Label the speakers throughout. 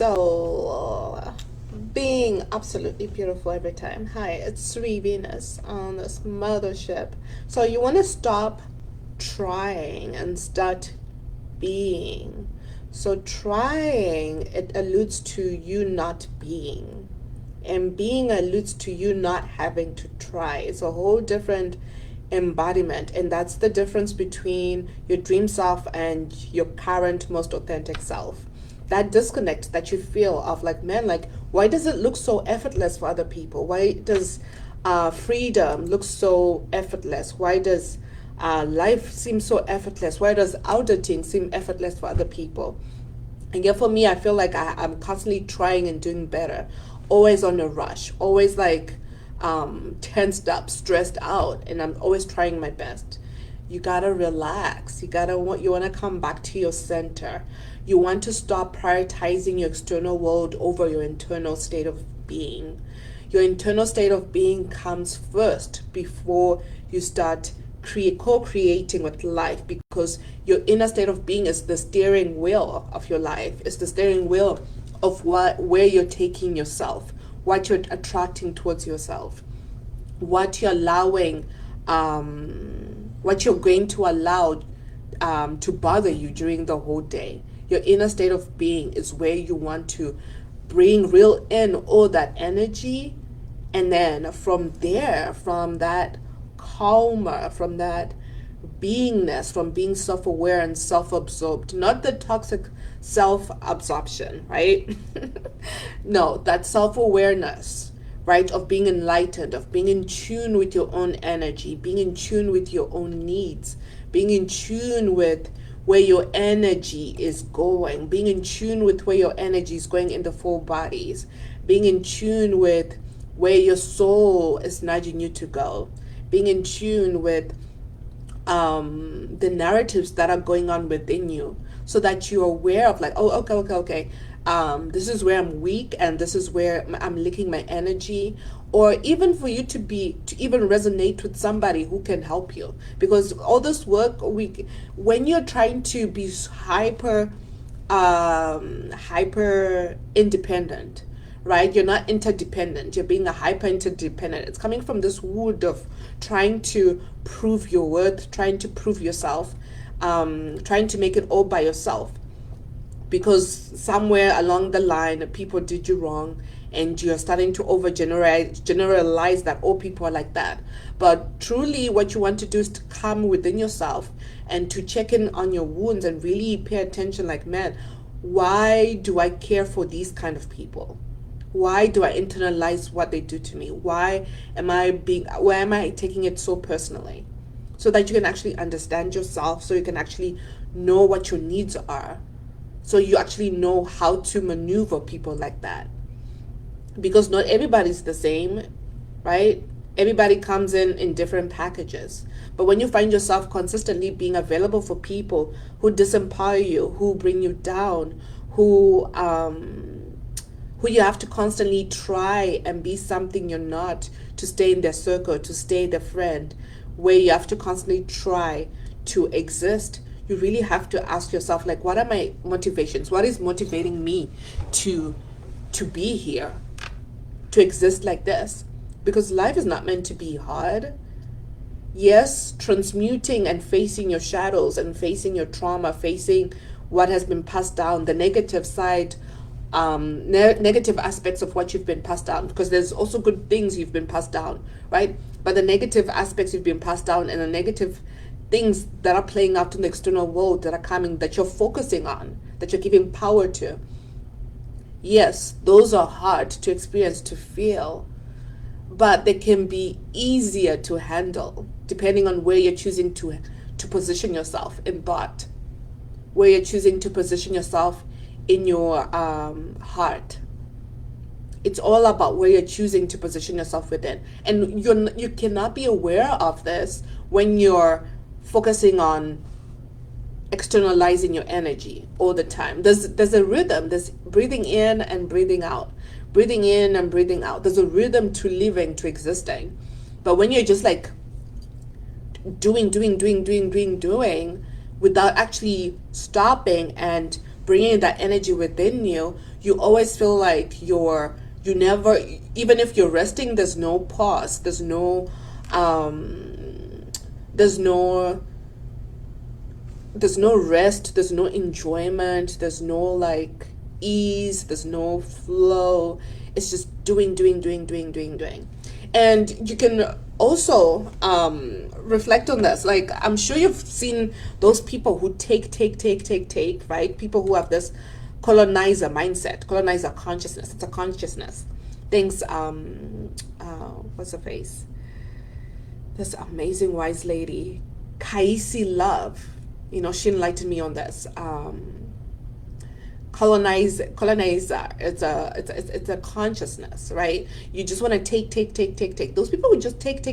Speaker 1: So, being absolutely beautiful every time. Hi, it's Sri Venus on this mothership. So, you want to stop trying and start being. So, trying, it alludes to you not being. And being alludes to you not having to try. It's a whole different embodiment. And that's the difference between your dream self and your current, most authentic self. That disconnect that you feel of like, man, like, why does it look so effortless for other people? Why does freedom look so effortless? Why does life seem so effortless? Why does auditing seem effortless for other people? And yet for me, I feel like I'm constantly trying and doing better, always on a rush, always like tensed up, stressed out, and I'm always trying my best. You gotta relax. You wanna come back to your center. You want to stop prioritizing your external world over your internal state of being. Your internal state of being comes first before you start co-creating with life, because your inner state of being is the steering wheel of your life. It's the steering wheel of where you're taking yourself, what you're attracting towards yourself, what you're allowing, what you're going to allow to bother you during the whole day. Your inner state of being is where you want to bring real in all that energy, and then from there, from that calmer, from that beingness, from being self-aware and self-absorbed, not the toxic self-absorption, right? No, that self-awareness, right, of being enlightened, of being in tune with your own energy, being in tune with your own needs, being in tune with where your energy is going, being in tune with where your energy is going in the four bodies, being in tune with where your soul is nudging you to go, being in tune with the narratives that are going on within you, so that you're aware of like, oh, okay, this is where I'm weak, and this is where I'm leaking my energy. Or even for you to even resonate with somebody who can help you, because all this work, when you're trying to be hyper independent, right? You're not interdependent. You're being a hyper interdependent. It's coming from this wood of trying to prove your worth, trying to prove yourself, trying to make it all by yourself, because somewhere along the line people did you wrong, and you're starting to generalize that all people are like that. But truly what you want to do is to come within yourself and to check in on your wounds and really pay attention, like, man, why do I care for these kind of people? Why do I internalize what they do to me? Why am I taking it so personally? So that you can actually understand yourself, so you can actually know what your needs are, so you actually know how to maneuver people like that. Because not everybody's the same, right? Everybody comes in different packages. But when you find yourself consistently being available for people who disempower you, who bring you down, who you have to constantly try and be something you're not, to stay in their circle, to stay their friend, where you have to constantly try to exist, you really have to ask yourself, like, what are my motivations? What is motivating me to be here, to exist like this? Because life is not meant to be hard. Yes, transmuting and facing your shadows and facing your trauma, facing what has been passed down, the negative side, negative aspects of what you've been passed down, because there's also good things you've been passed down, right? But the negative aspects you've been passed down, and the negative things that are playing out in the external world that are coming, that you're focusing on, that you're giving power to, yes, those are hard to experience, to feel, but they can be easier to handle depending on where you're choosing to position yourself in thought, where you're choosing to position yourself in your heart. It's all about where you're choosing to position yourself within. And you cannot be aware of this when you're focusing on externalizing your energy all the time. There's a rhythm. There's breathing in and breathing out, breathing in and breathing out. There's a rhythm to living, to existing. But when you're just like doing without actually stopping and bringing that energy within you, You always feel like you never, even if you're resting, there's no pause, there's no there's no rest, there's no enjoyment, there's no like ease, there's no flow. It's just doing. And you can also reflect on this. Like, I'm sure you've seen those people who take, right? People who have this colonizer mindset, colonizer consciousness. It's a consciousness. Things, what's her face? This amazing wise lady, Kaisi Love, she enlightened me on this. Colonizer. It's a consciousness, right? You just want to take. Those people who just take,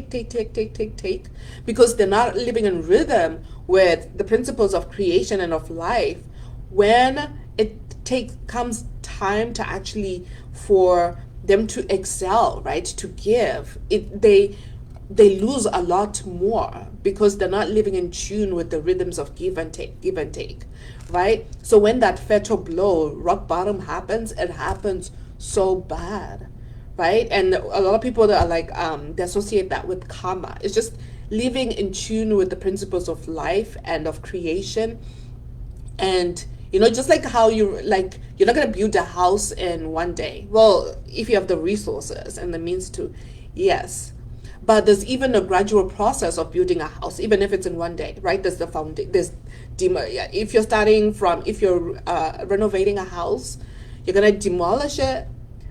Speaker 1: because they're not living in rhythm with the principles of creation and of life. When comes time to actually for them to excel, right? To give they lose a lot more because they're not living in tune with the rhythms of give and take, right? So when that fatal blow, rock bottom happens, it happens so bad, right? And a lot of people that are like, they associate that with karma. It's just living in tune with the principles of life and of creation. And just like how you're not going to build a house in one day. Well, if you have the resources and the means to, yes. But there's even a gradual process of building a house, even if it's in one day, right? There's the foundation. If you're renovating a house, you're gonna demolish it,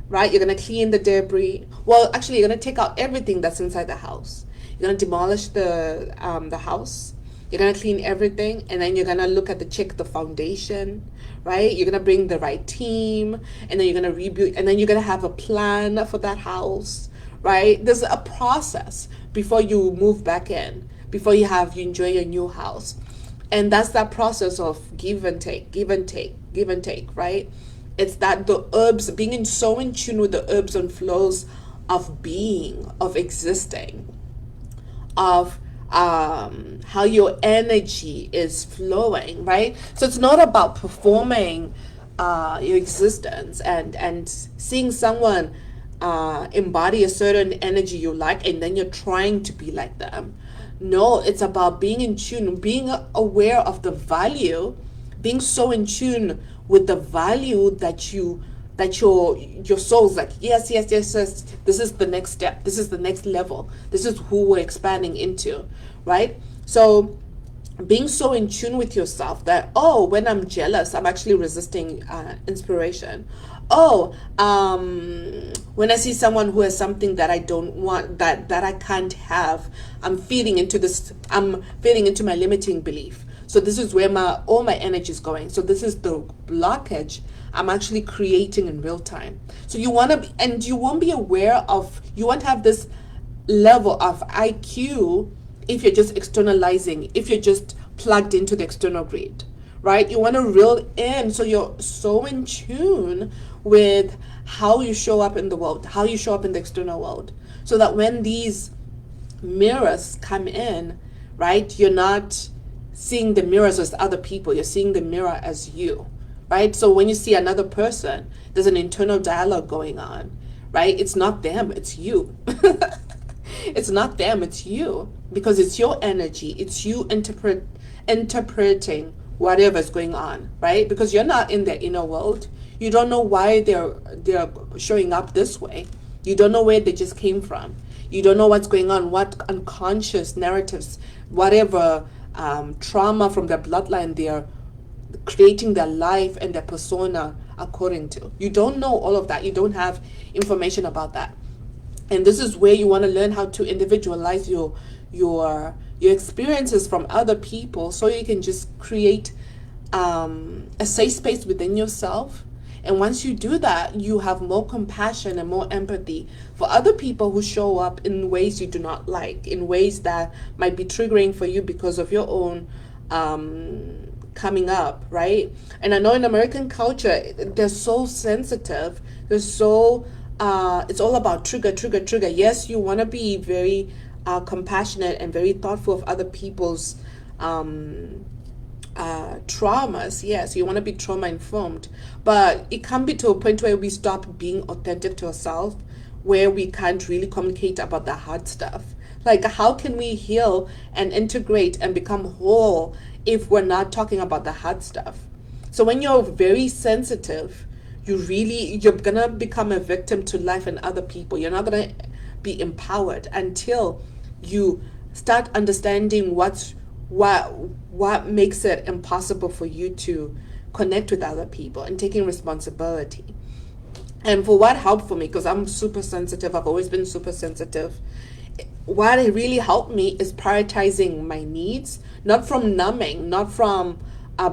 Speaker 1: right? You're gonna clean the debris. Well, actually, you're gonna take out everything that's inside the house. You're gonna demolish the house. You're gonna clean everything, and then you're gonna check the foundation, right? You're gonna bring the right team, and then you're gonna rebuild, and then you're gonna have a plan for that house. Right? There's a process before you move back in, before you enjoy your new house. And that's that process of give and take, right? It's that the herbs, being so in tune with the herbs and flows of being, of existing, of how your energy is flowing, right? So it's not about performing your existence and seeing someone embody a certain energy you like and then you're trying to be like them. No, it's about being in tune, being aware of the value, being so in tune with the value that your soul's like, yes, this is the next step, this is the next level, this is who we're expanding into, right? So being so in tune with yourself that, oh, when I'm jealous, I'm actually resisting inspiration. Oh, when I see someone who has something that I don't want, that I can't have, I'm feeding into my limiting belief. So this is where all my energy is going. So this is the blockage I'm actually creating in real time. So you won't have this level of IQ if you're just externalizing, if you're just plugged into the external grid, right? You want to reel in, so you're so in tune with how you show up in the world, how you show up in the external world, so that when these mirrors come in, right, you're not seeing the mirrors as other people, you're seeing the mirror as you, right? So when you see another person, there's an internal dialogue going on, right? It's not them, it's you. It's not them, it's you, because it's your energy, it's you interpreting whatever's going on, right? Because you're not in their inner world. You don't know why they're showing up this way. You don't know where they just came from. You don't know what's going on, what unconscious narratives, whatever trauma from their bloodline they're creating their life and their persona according to. You don't know all of that. You don't have information about that. And this is where you want to learn how to individualize your experiences from other people, so you can just create a safe space within yourself. And once you do that, you have more compassion and more empathy for other people who show up in ways you do not like, in ways that might be triggering for you because of your own coming up, right? And I know in American culture, they're so sensitive. They're so, it's all about trigger. Yes, you want to be very compassionate and very thoughtful of other people's traumas. Yes, you want to be trauma informed, but it can be to a point where we stop being authentic to ourselves, where we can't really communicate about the hard stuff. Like, how can we heal and integrate and become whole if we're not talking about the hard stuff? So when you're very sensitive, you're gonna become a victim to life and other people. You're not gonna be empowered until you start understanding what makes it impossible for you to connect with other people and taking responsibility. And for what helped for me, because I'm super sensitive, I've always been super sensitive, what really helped me is prioritizing my needs, not from numbing, not from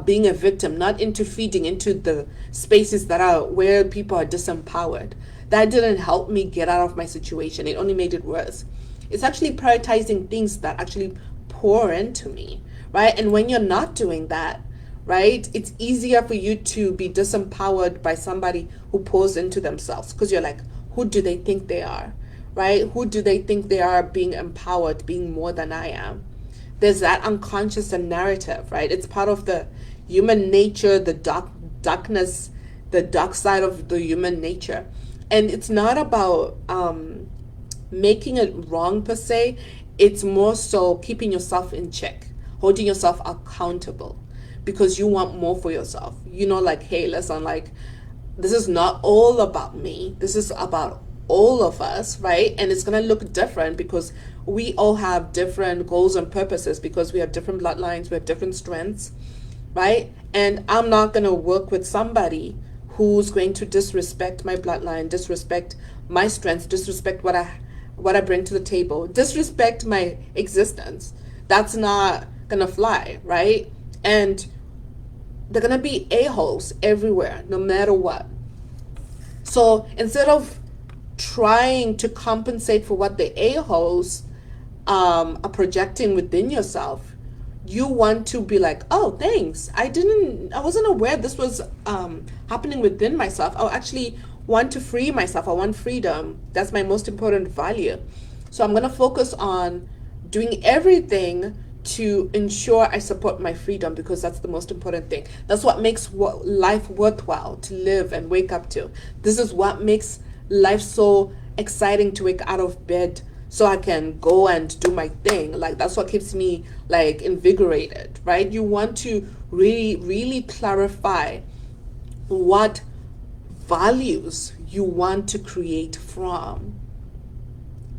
Speaker 1: being a victim, not into feeding into the spaces that are where people are disempowered. That didn't help me get out of my situation. It only made it worse. It's actually prioritizing things that actually pour into me, right? And when you're not doing that, right, it's easier for you to be disempowered by somebody who pours into themselves, because you're like, who do they think they are, right? Who do they think they are, being empowered, being more than I am? There's that unconscious narrative, right? It's part of the human nature, the darkness, the dark side of the human nature. And it's not about making it wrong per se. It's more so keeping yourself in check, holding yourself accountable, because you want more for yourself. Like, hey, listen, like, this is not all about me. This is about all of us, right? And it's going to look different because we all have different goals and purposes, because we have different bloodlines, we have different strengths, right? And I'm not going to work with somebody who's going to disrespect my bloodline, disrespect my strengths, disrespect what I bring to the table, disrespect my existence. That's not going to fly, right? And they're going to be a-holes everywhere, no matter what. So instead of trying to compensate for what the a-holes are projecting within yourself, you want to be like, oh, thanks, I wasn't aware this was happening within myself. I actually want to free myself. I want freedom. That's my most important value. So I'm going to focus on doing everything to ensure I support my freedom, because that's the most important thing. That's what makes life worthwhile to live and wake up to. This is what makes life so exciting, to wake out of bed so I can go and do my thing. Like, that's what keeps me like invigorated, right? You want to really, really clarify what values you want to create from.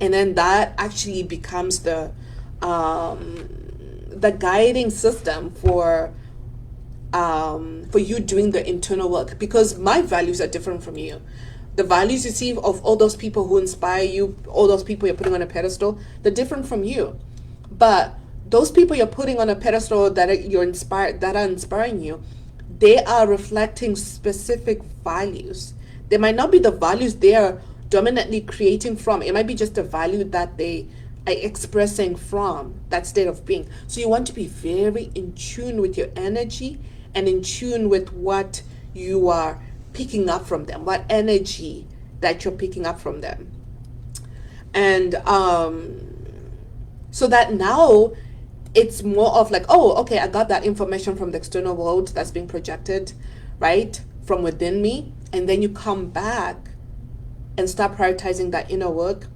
Speaker 1: And then that actually becomes the guiding system for you doing the internal work, because my values are different from you. The values you see of all those people who inspire you, all those people you're putting on a pedestal, they're different from you. But those people you're putting on a pedestal that are inspiring you, they are reflecting specific values. They might not be the values they are dominantly creating from. It might be just a value that they are expressing from that state of being. So you want to be very in tune with your energy and in tune with what you are picking up from them, what energy that you're picking up from them. And so that now it's more of like, oh, okay, I got that information from the external world that's being projected, right, from within me. And then you come back and start prioritizing that inner work.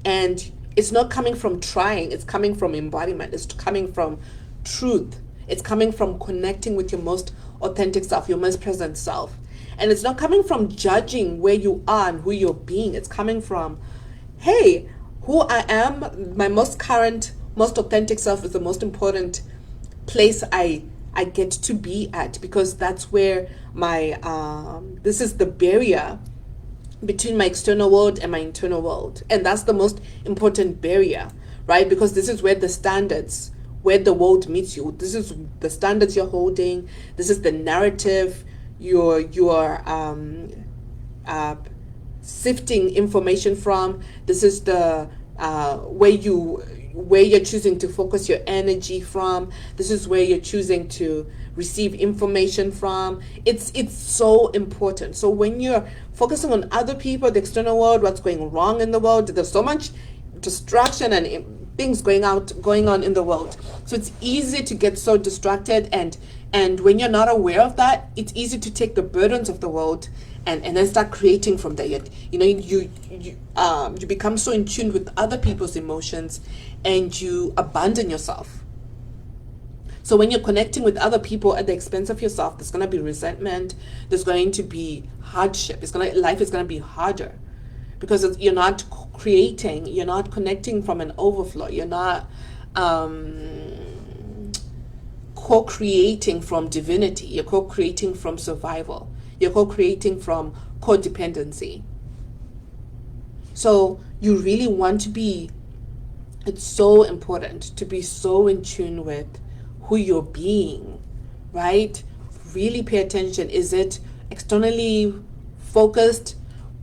Speaker 1: And it's not coming from trying, it's coming from embodiment, it's coming from truth, it's coming from connecting with your most authentic self, your most present self. And it's not coming from judging where you are and who you're being. It's coming from, hey, who I am, my most current, most authentic self is the most important place I get to be at, because that's where my this is the barrier between my external world and my internal world. And that's the most important barrier, right? Because this is where the standards, where the world meets you. This is the standards you're holding. This is the narrative you're sifting information from. This is the where you're choosing to focus your energy from. This is where you're choosing to receive information from. It's so important. So when you're focusing on other people, the external world, what's going wrong in the world, there's so much distraction and things going on in the world. So it's easy to get so distracted, and when you're not aware of that, it's easy to take the burdens of the world and then start creating from there. You become so in tune with other people's emotions, and you abandon yourself. So when you're connecting with other people at the expense of yourself, there's going to be resentment, there's going to be hardship, life is going to be harder, because you're not creating, you're not connecting from an overflow, you're not co-creating from divinity, you're co-creating from survival, you're co-creating from codependency. So you really want to be, it's so important to be so in tune with who you're being, right? Really pay attention. Is it externally focused,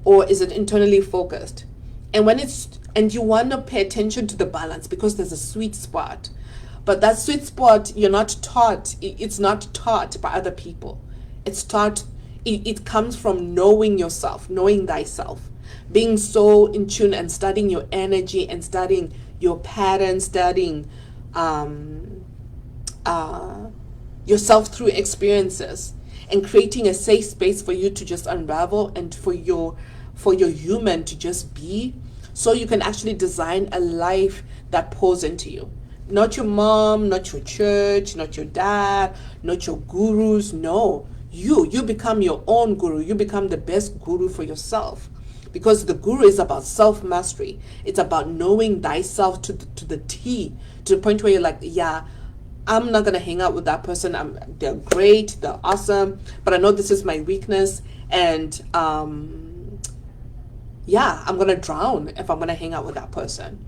Speaker 1: or is it internally focused? And you want to pay attention to the balance, because there's a sweet spot. But that sweet spot, you're not taught, it's not taught by other people. It's taught, it comes from knowing yourself, knowing thyself, being so in tune and studying your energy and studying your patterns, studying yourself through experiences, and creating a safe space for you to just unravel, and for your human to just be, so you can actually design a life that pours into you. Not your mom, not your church, not your dad, not your gurus. No, you become your own guru. You become the best guru for yourself, because the guru is about self-mastery. It's about knowing thyself to the T, to the point where you're like, yeah, I'm not going to hang out with that person. They're great, they're awesome, but I know this is my weakness, and yeah, I'm going to drown if I'm going to hang out with that person.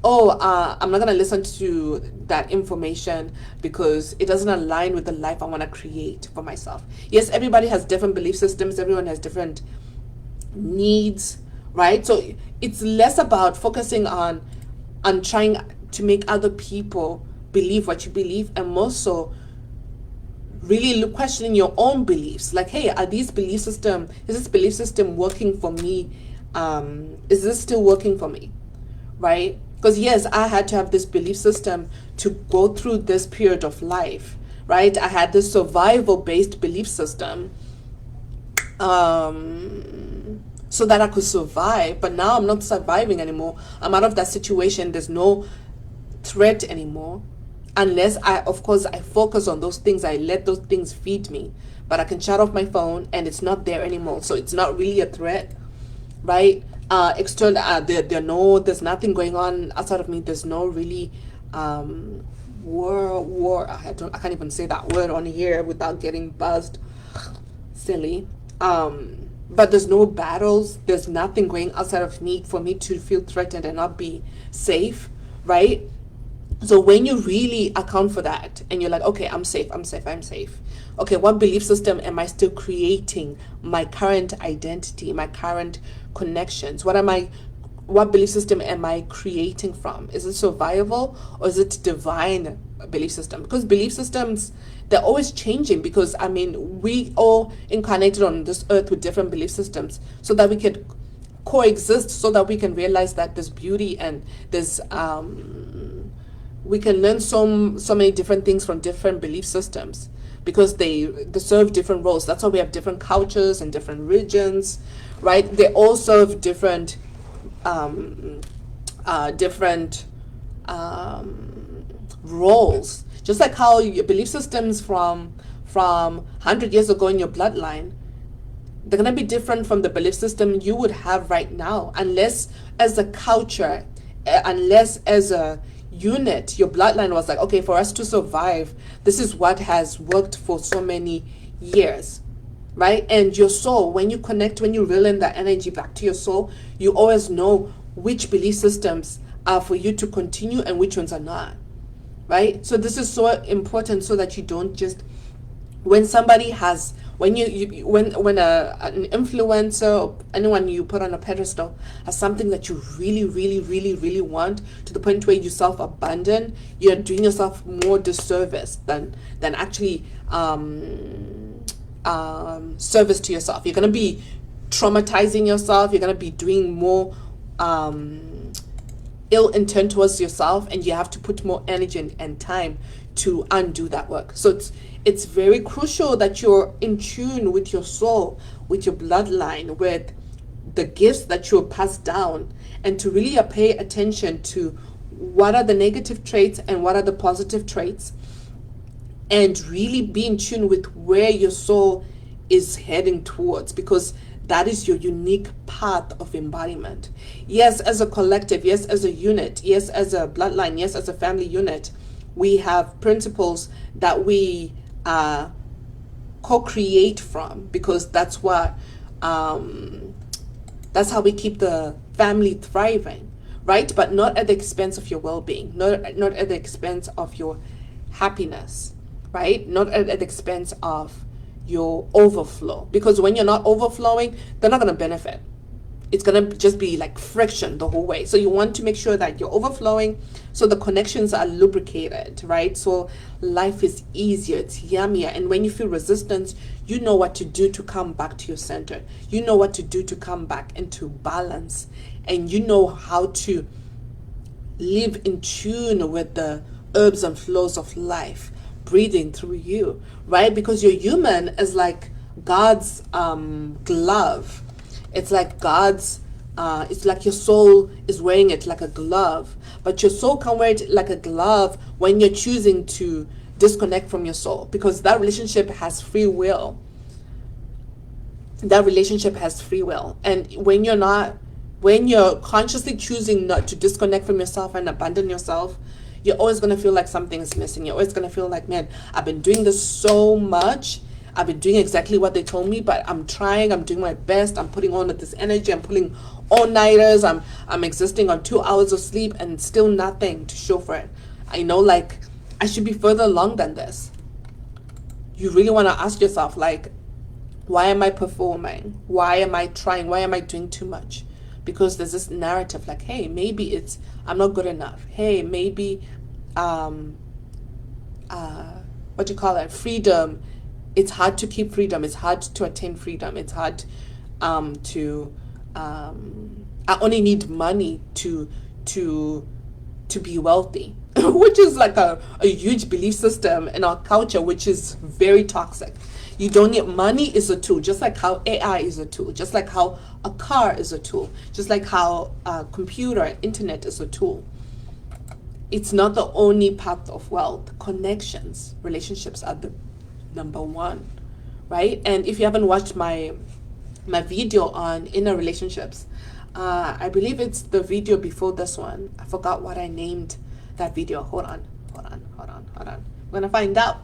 Speaker 1: I'm not going to listen to that information because it doesn't align with the life I want to create for myself. Yes, everybody has different belief systems, everyone has different needs, right? So it's less about focusing on trying to make other people believe what you believe, and more so really questioning your own beliefs. Like, hey, is this belief system working for me? Is this still working for me, right? Because yes, I had to have this belief system to go through this period of life, right? I had this survival based belief system so that I could survive, but now I'm not surviving anymore. I'm out of that situation. There's no threat anymore, unless I focus on those things. I let those things feed me, but I can shut off my phone and it's not there anymore, so it's not really a threat, right? External, there's nothing going on outside of me. There's no really war. I can't even say that word on here without getting buzzed, silly. But there's no battles, there's nothing going outside of me for me to feel threatened and not be safe, right? So when you really account for that, and you're like, okay, I'm safe. Okay, what belief system am I still creating my current identity, my current connections? What belief system am I creating from? Is it survival, or is it divine belief system? Because belief systems, they're always changing, because we all incarnated on this earth with different belief systems, so that we can coexist, so that we can realize that there's beauty, and there's we can learn so many different things from different belief systems, because they serve different roles. That's why we have different cultures and different religions, right? They all serve different roles. Just like how your belief systems from 100 years ago in your bloodline, they're going to be different from the belief system you would have right now, unless as a culture, unless as a unit, your bloodline was like, okay, for us to survive, this is what has worked for so many years, right? And your soul, when you connect, when you reel in that energy back to your soul, you always know which belief systems are for you to continue and which ones are not, right? So this is so important, so that you don't just, when somebody has, when an influencer or anyone you put on a pedestal has something that you really, really, really, really want, to the point where you self-abandon, you're doing yourself more disservice than actually service to yourself. You're going to be traumatizing yourself. You're going to be doing more ill intent towards yourself, and you have to put more energy and time to undo that work. So it's very crucial that you're in tune with your soul, with your bloodline, with the gifts that you're passed down, and to really pay attention to what are the negative traits and what are the positive traits, and really be in tune with where your soul is heading towards, because that is your unique path of embodiment. Yes, as a collective, yes, as a unit, yes, as a bloodline, yes, as a family unit, we have principles that we co-create from, because that's what that's how we keep the family thriving, right? But not at the expense of your well-being, not at the expense of your happiness, right? Not at the expense of your overflow, because when you're not overflowing, they're not going to benefit. It's going to just be like friction the whole way. So you want to make sure that you're overflowing, so the connections are lubricated, right? So life is easier, it's yummier. And when you feel resistance, you know what to do to come back to your center. You know what to do to come back into balance. And you know how to live in tune with the ebbs and flows of life breathing through you, right? Because your human is like God's glove. It's like God's, it's like your soul is wearing it like a glove. But your soul can wear it like a glove when you're choosing to disconnect from your soul, because that relationship has free will. That relationship has free will. And when you're consciously choosing not to disconnect from yourself and abandon yourself, you're always going to feel like something is missing. You're always going to feel like, man, I've been doing this so much. I've been doing exactly what they told me, but I'm trying, I'm doing my best, I'm putting on this energy, I'm pulling all-nighters, I'm existing on 2 hours of sleep, and still nothing to show for it. I know, like, I should be further along than this. You really want to ask yourself, like, why am I performing? Why am I trying? Why am I doing too much? Because there's this narrative like, hey, maybe I'm not good enough. Hey, maybe what do you call it? Freedom. It's hard to keep freedom. It's hard to attain freedom. It's hard I only need money to be wealthy, which is like a huge belief system in our culture, which is very toxic. You don't need money is a tool, just like how AI is a tool, just like how a car is a tool, just like how a computer, internet is a tool. It's not the only path of wealth. Connections, relationships are the number one, right? And if you haven't watched my video on inner relationships, I believe it's the video before this one. I forgot what I named that video. Hold on. I'm gonna find out.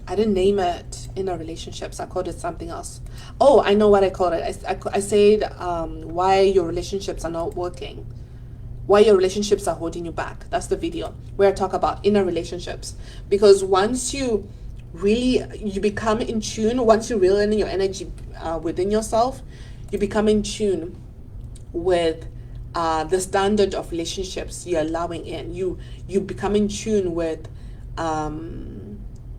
Speaker 1: I didn't name it inner relationships. I called it something else. Oh, I know what I called it. I said why your relationships are not working, why your relationships are holding you back. That's the video where I talk about inner relationships. Because once you become in tune, once you reel in your energy within yourself, you become in tune with the standard of relationships you're allowing in. You become in tune with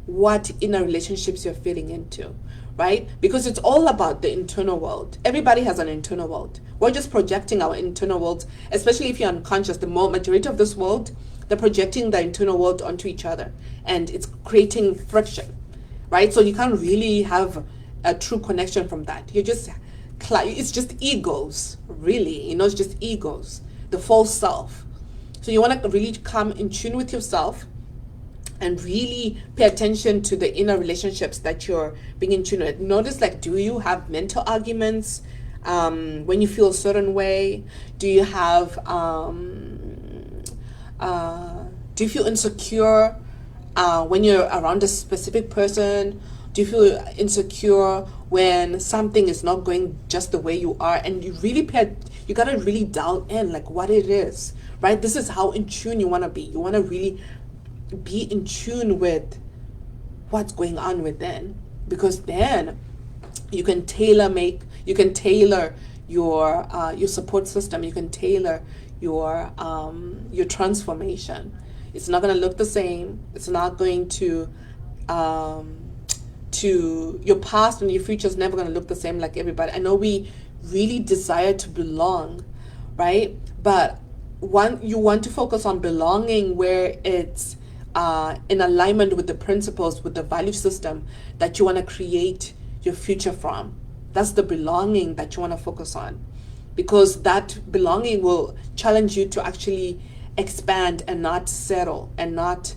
Speaker 1: what inner relationships you're feeling into, right? Because it's all about the internal world. Everybody has an internal world. We're just projecting our internal world, especially if you're unconscious. The majority of this world, they're projecting the internal world onto each other, and it's creating friction, right? So you can't really have a true connection from that. It's just egos, really. It's just egos, the false self. So you want to really come in tune with yourself and really pay attention to the inner relationships that you're being in tune with. Notice, like, do you have mental arguments when you feel a certain way? Do you have do you feel insecure when you're around a specific person? Do you feel insecure when something is not going just the way you are? And you gotta really dial in, like, what it is, right? This is how in tune you want to be. You want to really be in tune with what's going on within, because then you can tailor your support system. You can tailor your transformation. It's not going to look the same. It's not going to your past and your future is never going to look the same like everybody. I know we really desire to belong, right? But you want to focus on belonging where it's in alignment with the principles, with the value system that you want to create your future from. That's the belonging that you want to focus on, because that belonging will challenge you to actually expand and not settle and not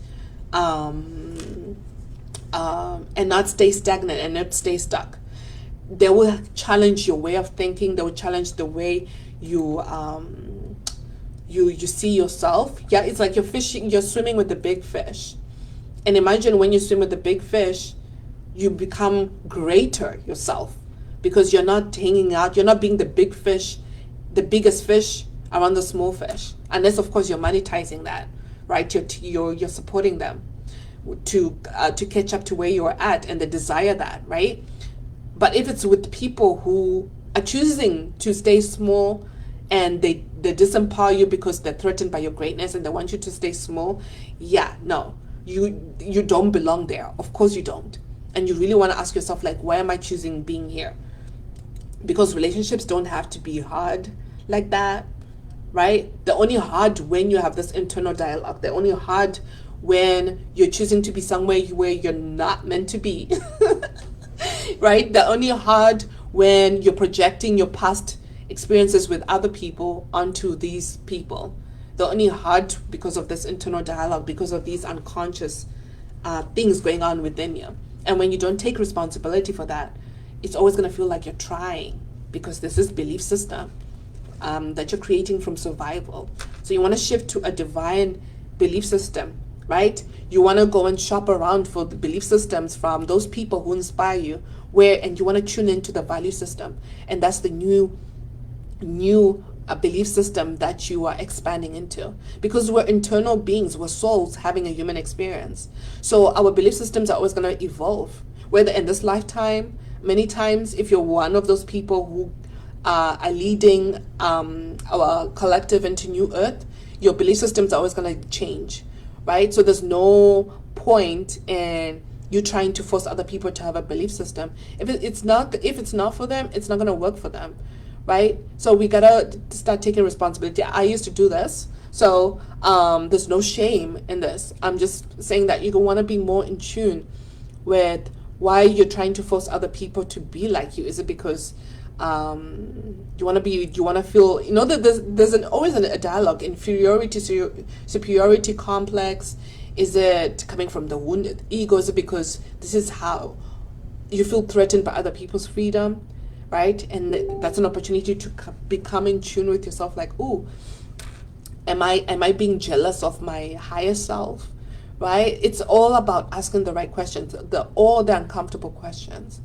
Speaker 1: stay stagnant and not stay stuck. They will challenge your way of thinking. They will challenge the way you you see yourself. Yeah, it's like you're swimming with the big fish. And imagine when you swim with the big fish, you become greater yourself, because you're not hanging out, you're not being the big fish, the biggest fish around the small fish. Unless of course you're monetizing that, right? You're supporting them to catch up to where you're at, and they desire that, right? But if it's with people who are choosing to stay small, and they disempower you because they're threatened by your greatness and they want you to stay small, yeah, no, you don't belong there. Of course you don't. And you really want to ask yourself, like, why am I choosing being here? Because relationships don't have to be hard like that, right? They're only hard when you have this internal dialogue. They're only hard when you're choosing to be somewhere where you're not meant to be. Right? They're only hard when you're projecting your past experiences with other people onto these people. They're only hard because of this internal dialogue, because of these unconscious things going on within you. And when you don't take responsibility for that, it's always going to feel like you're trying, because this is belief system that you're creating from survival. So you want to shift to a divine belief system, right? You want to go and shop around for the belief systems from those people who inspire you, and you want to tune into the value system. And that's the new belief system that you are expanding into, because we're internal beings, we're souls having a human experience. So our belief systems are always going to evolve, whether in this lifetime. Many times, if you're one of those people who are leading our collective into new earth, your belief systems are always going to change, right? So there's no point in you trying to force other people to have a belief system. If it's not for them, it's not going to work for them, right? So we gotta start taking responsibility. I used to do this, so there's no shame in this. I'm just saying that you want to be more in tune with why you're trying to force other people to be like you. Is it because you want to feel, that there's always a dialogue, inferiority, superiority complex? Is it coming from the wounded ego? Is it because this is how you feel threatened by other people's freedom, right? And that's an opportunity to become in tune with yourself. Like, ooh, am I being jealous of my higher self, right? It's all about asking the right questions, all the uncomfortable questions,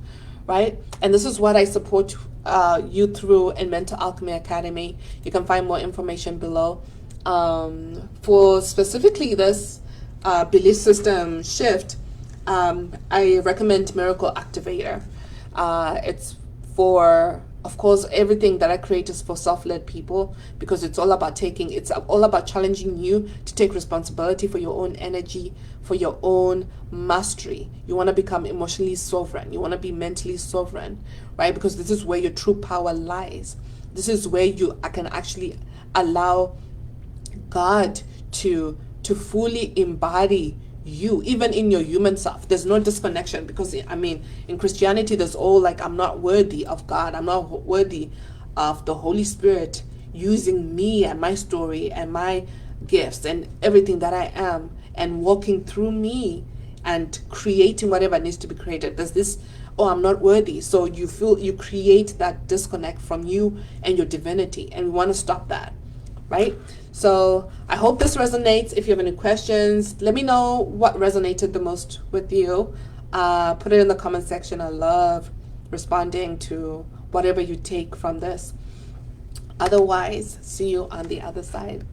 Speaker 1: right? And this is what I support you through in Mental Alchemy Academy. You can find more information below. For specifically this belief system shift, I recommend Miracle Activator. It's for, of course, everything that I create is for self-led people, because it's all about challenging you to take responsibility for your own energy, for your own mastery. You want to become emotionally sovereign. You want to be mentally sovereign, right? Because this is where your true power lies. This is where you can actually allow God to fully embody you, even in your human self. There's no disconnection, because in Christianity there's all like, I'm not worthy of God, I'm not worthy of the Holy Spirit using me and my story and my gifts and everything that I am, and walking through me and creating whatever needs to be created. There's this, oh, I'm not worthy. So you create that disconnect from you and your divinity, and we want to stop that, right? So I hope this resonates. If you have any questions, let me know what resonated the most with you. Put it in the comment section. I love responding to whatever you take from this. Otherwise, see you on the other side.